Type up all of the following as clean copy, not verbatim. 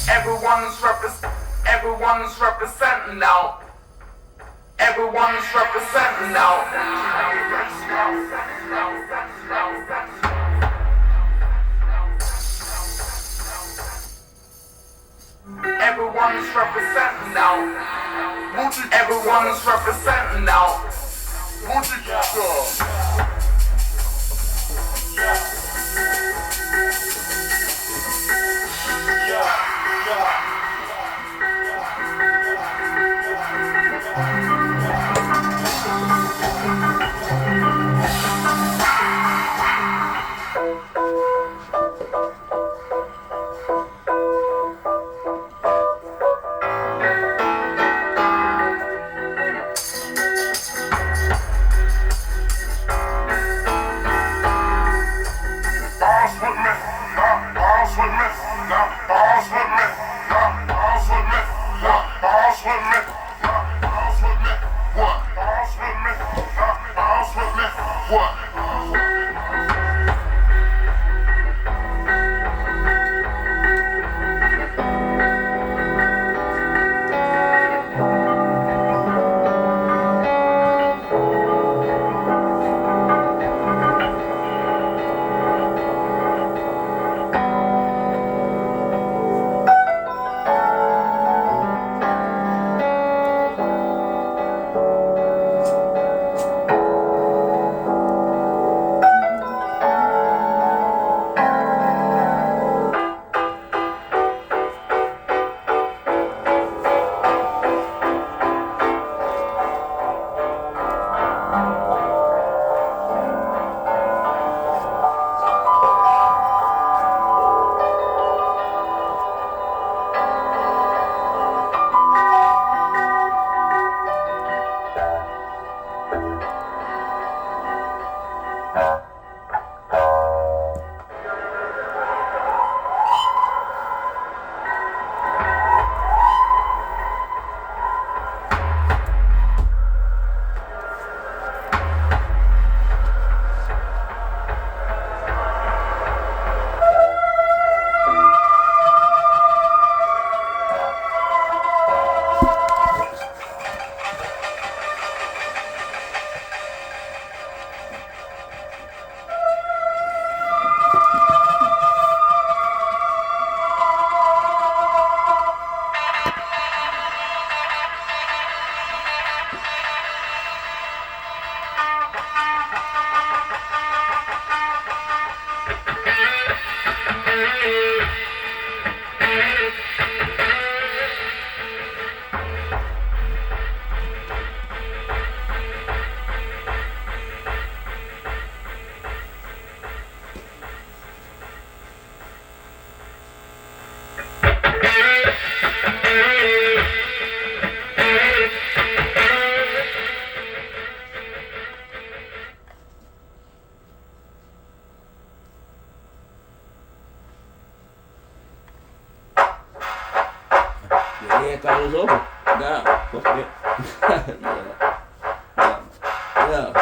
Everyone's representing now. Everyone's representing now. Everyone's representing now. Everyone's representing now. Yeah, thought it was over. Nah, fuck it. Yeah.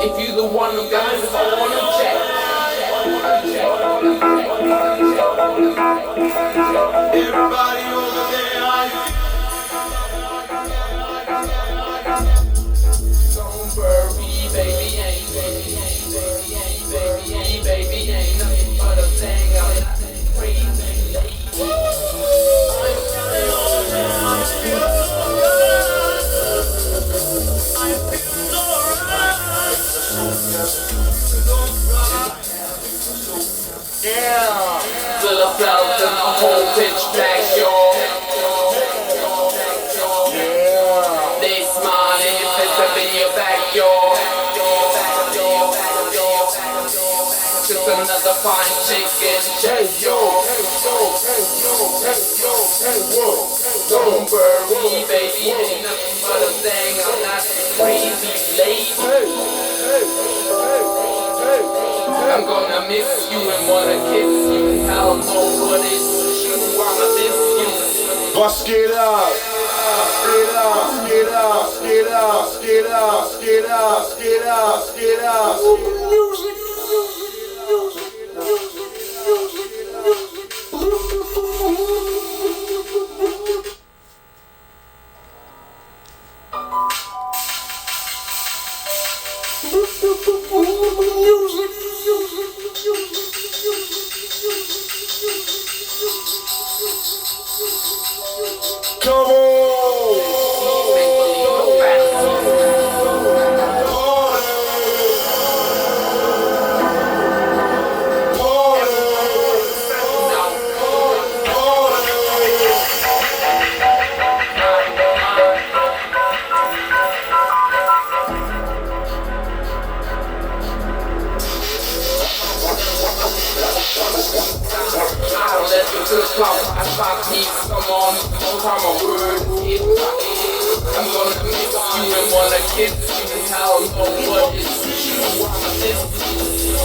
If you the one who got his phone on check. Everybody over there, don't worry, baby, ain't nothing but a thing. I'm not crazy. Yeah. Full of bells and the whole pitch black, y'all. Yeah. They smiling, you fist up in your back, y'all. Just another fine chicken, check, yo. Don't worry, baby, ain't nothing but a thing. I'm not crazy, lady. I'm gonna miss you and wanna kiss you. Hell no, but it's true, I'ma miss you. Bust it up, get up, get up, get up, get up, get up, get up, get up. Music, come on! I thought me someone, no time a word. I'm gonna miss you and wanna kiss you. Hell no, but it's true, I'ma miss you.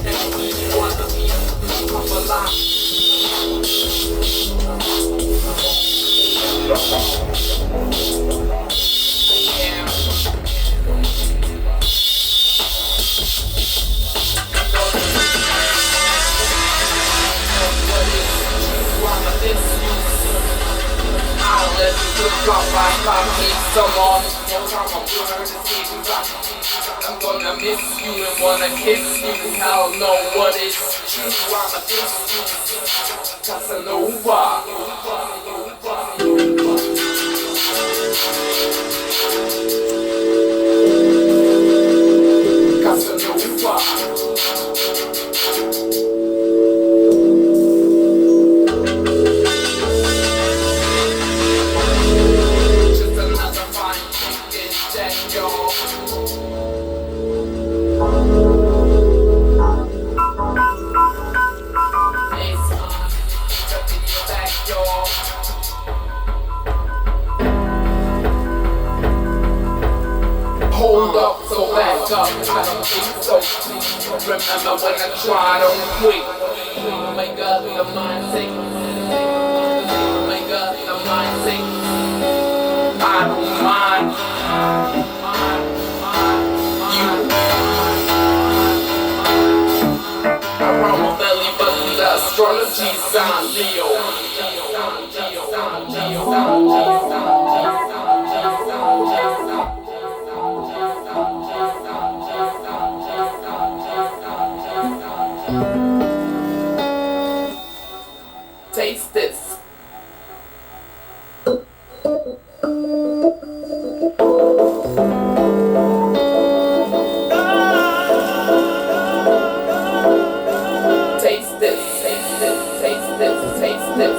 And you wanna be a lot. I'm gonna miss you and wanna kiss you. Hell no, what is true? I'ma miss you. Casanova. Hold up, so back up, I don't think so. Remember when I tried on quick. Oh my God, the mind sick. Oh my God, the mind sick. I don't mind. Around my belly button, the astrology sign Leo. Taste this, taste this, taste this, taste this.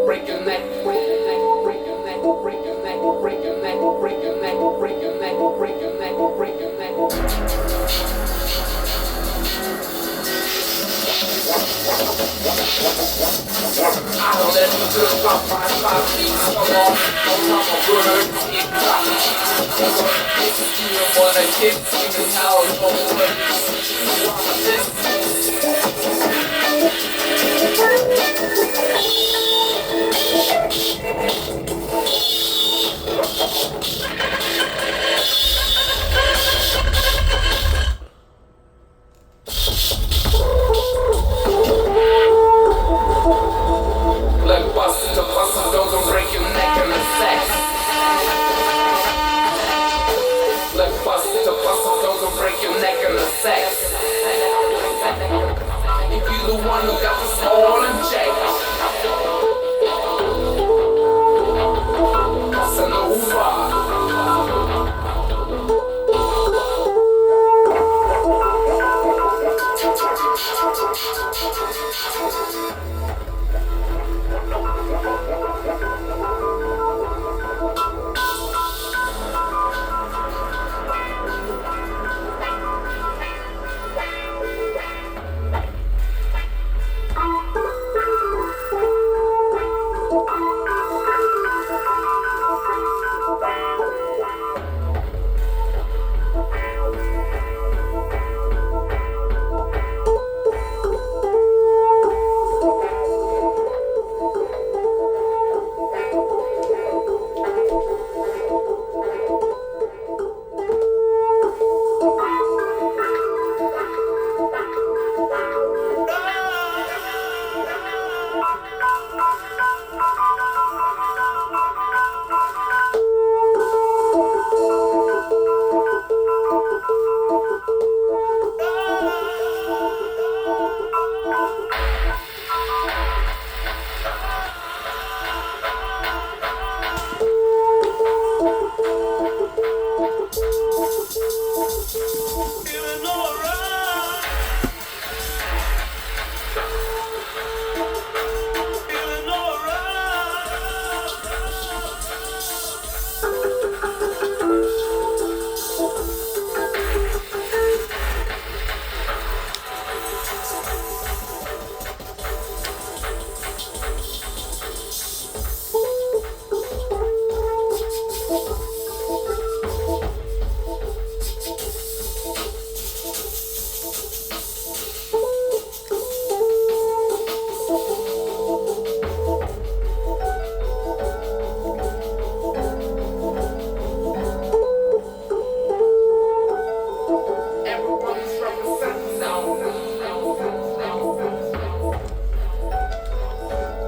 Break your neck, break your neck, break your neck, break your neck, break your neck, break your neck, break your neck, break your neck, break your neck. I don't let you do my 5 feet. Come on, I'm a bird. Get caught. You wanna kick me out? Don't let me see you on this. Like bustin' to bustin', don't break your neck in the sex. Like bustin' to bustin', don't break your neck in the sex. If you the one who got this all in check, bustin' over.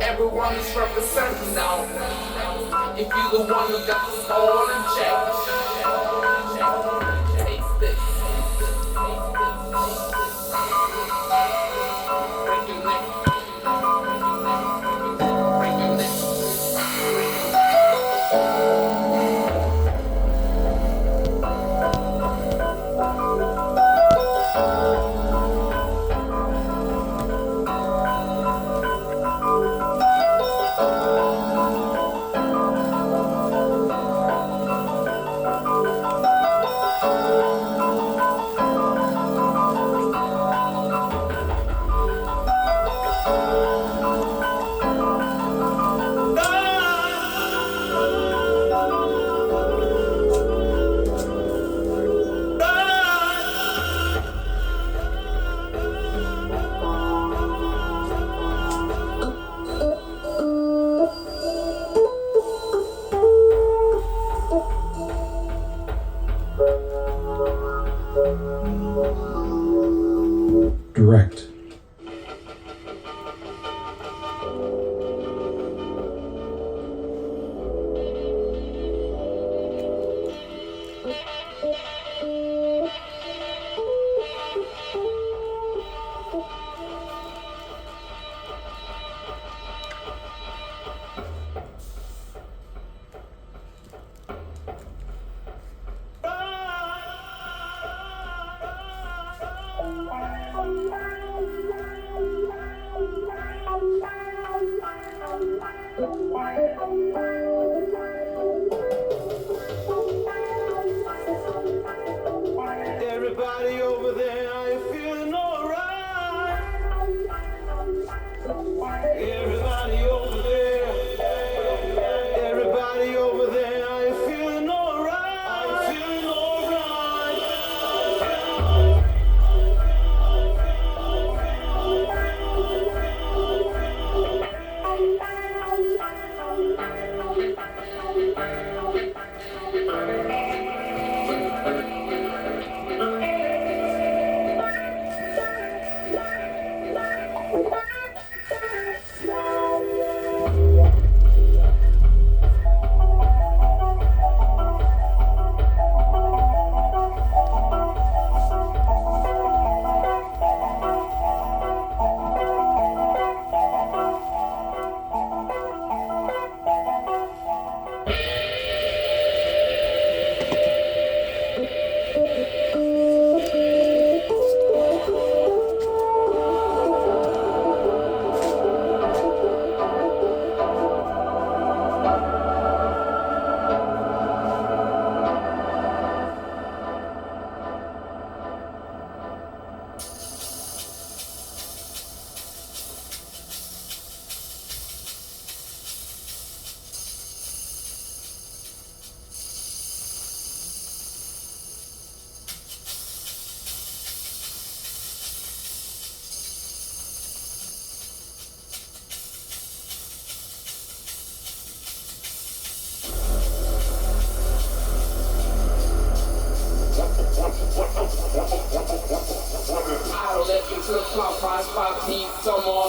Everyone's representing now. If you the one who got this all in check, taste this. Break your neck. Break your neck.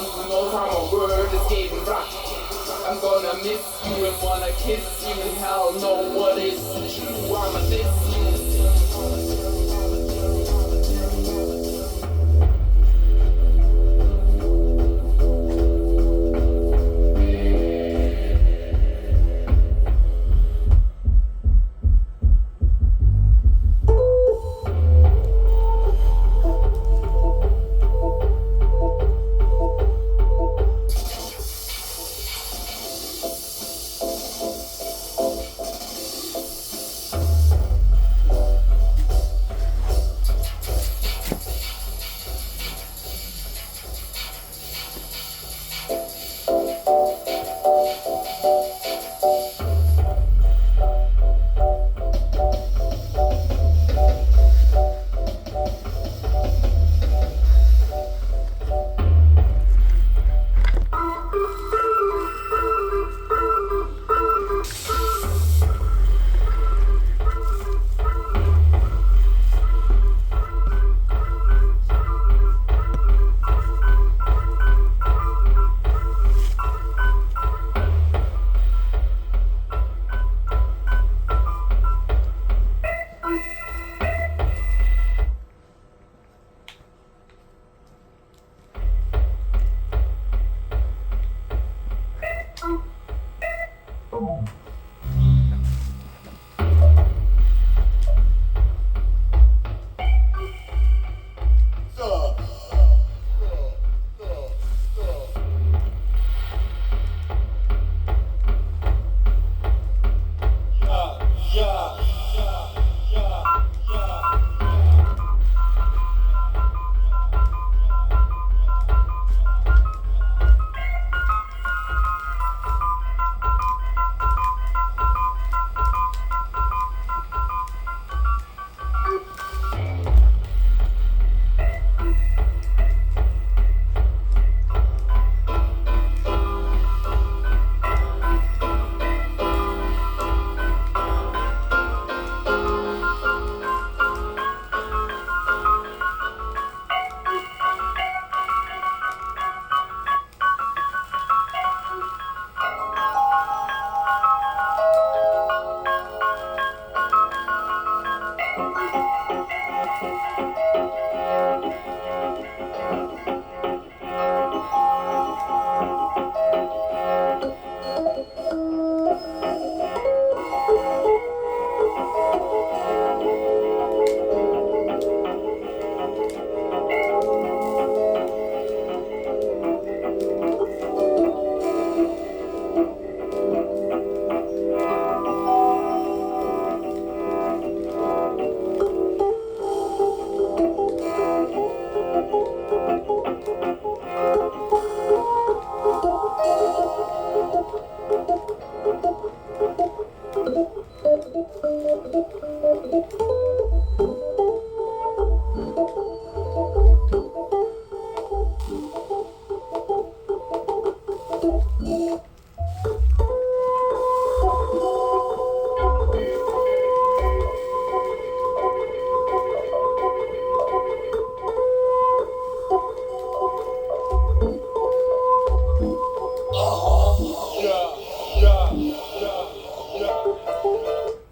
someone who knows how my word is getting rocked. I'm gonna miss you and wanna kiss you. Hell no, what is true? I'ma miss you.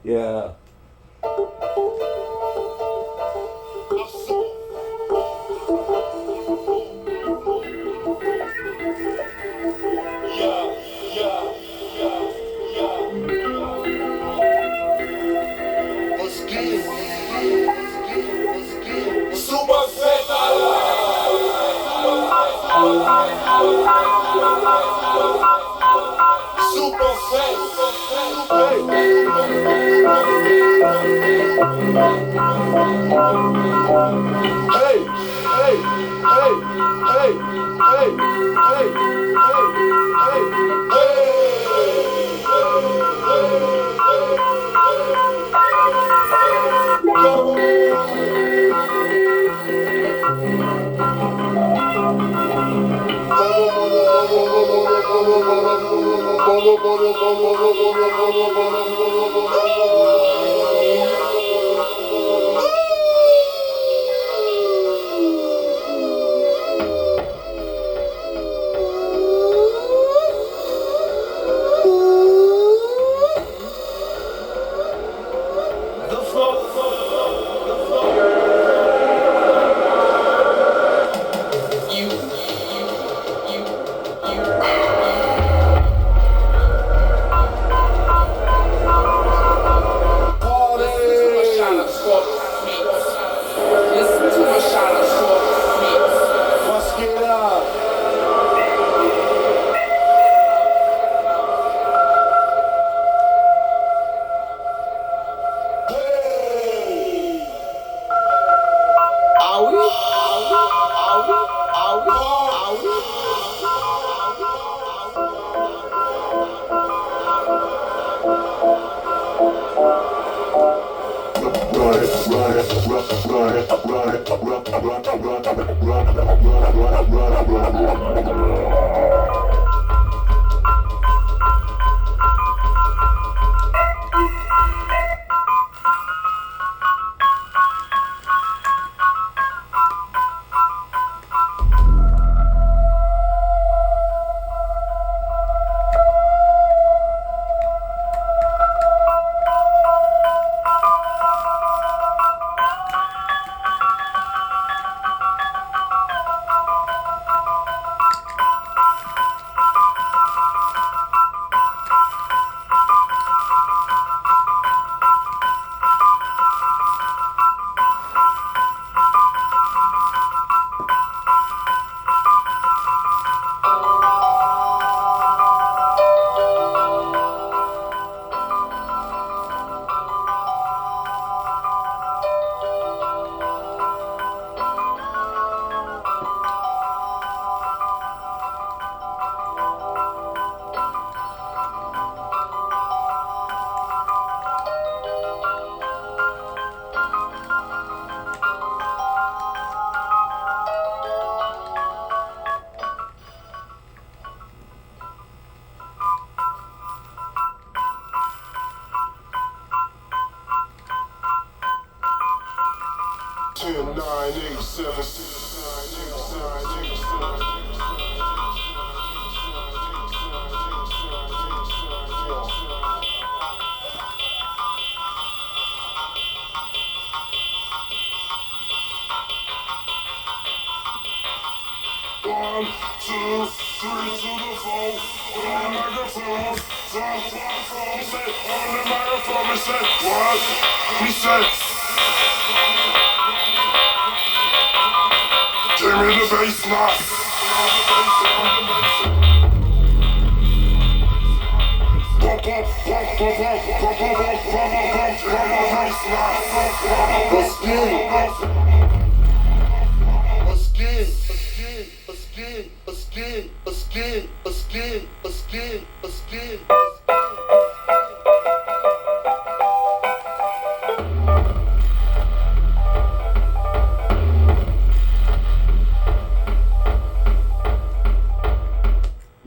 Yeah.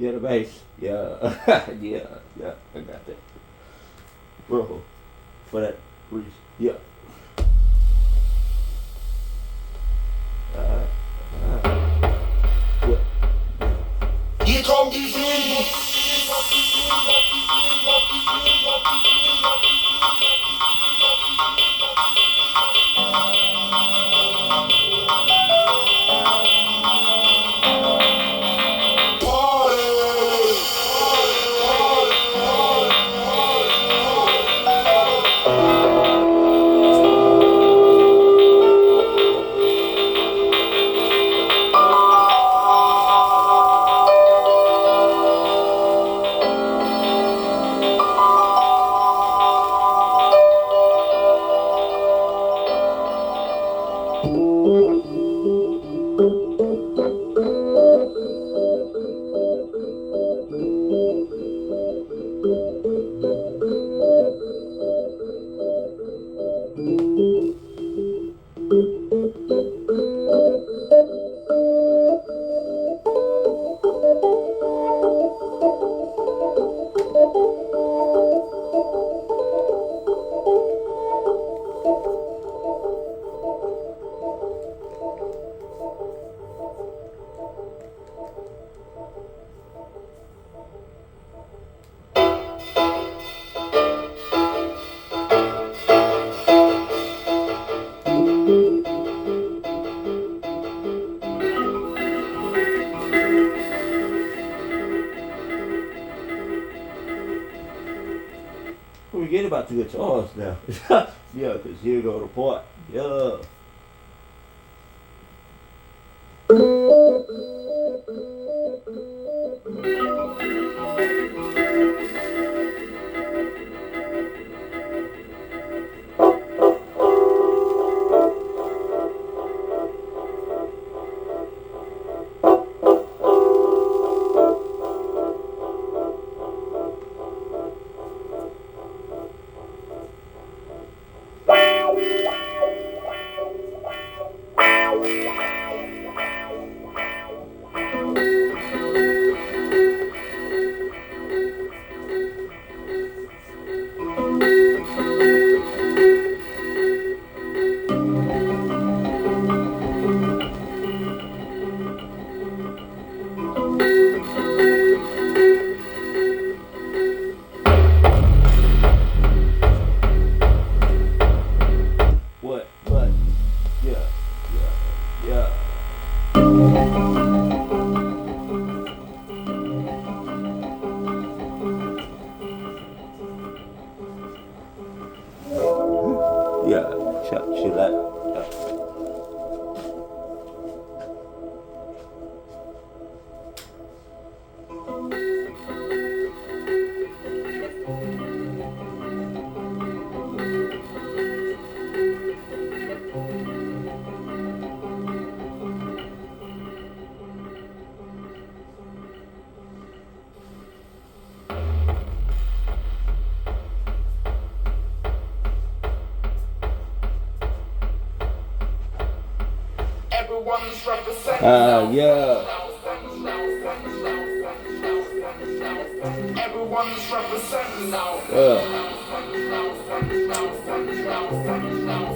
Yeah, the bass. Yeah. Yeah. Yeah. I got that. Bro. For that reason. Yeah. What? Here come the beat. forget about the guitars now. Yeah, because here go the part. Yeah. What? Yeah. Yeah. Yeah. Chill out. Yeah. Everyone's representing now. Yeah. Everyone's representing now.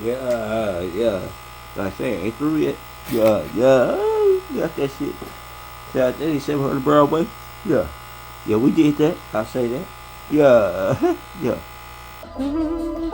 Yeah. Like I say, ain't through yet. Yeah. Got that shit. South 8700 Broadway. Yeah. Yeah, we did that. I say that. Yeah. Yeah.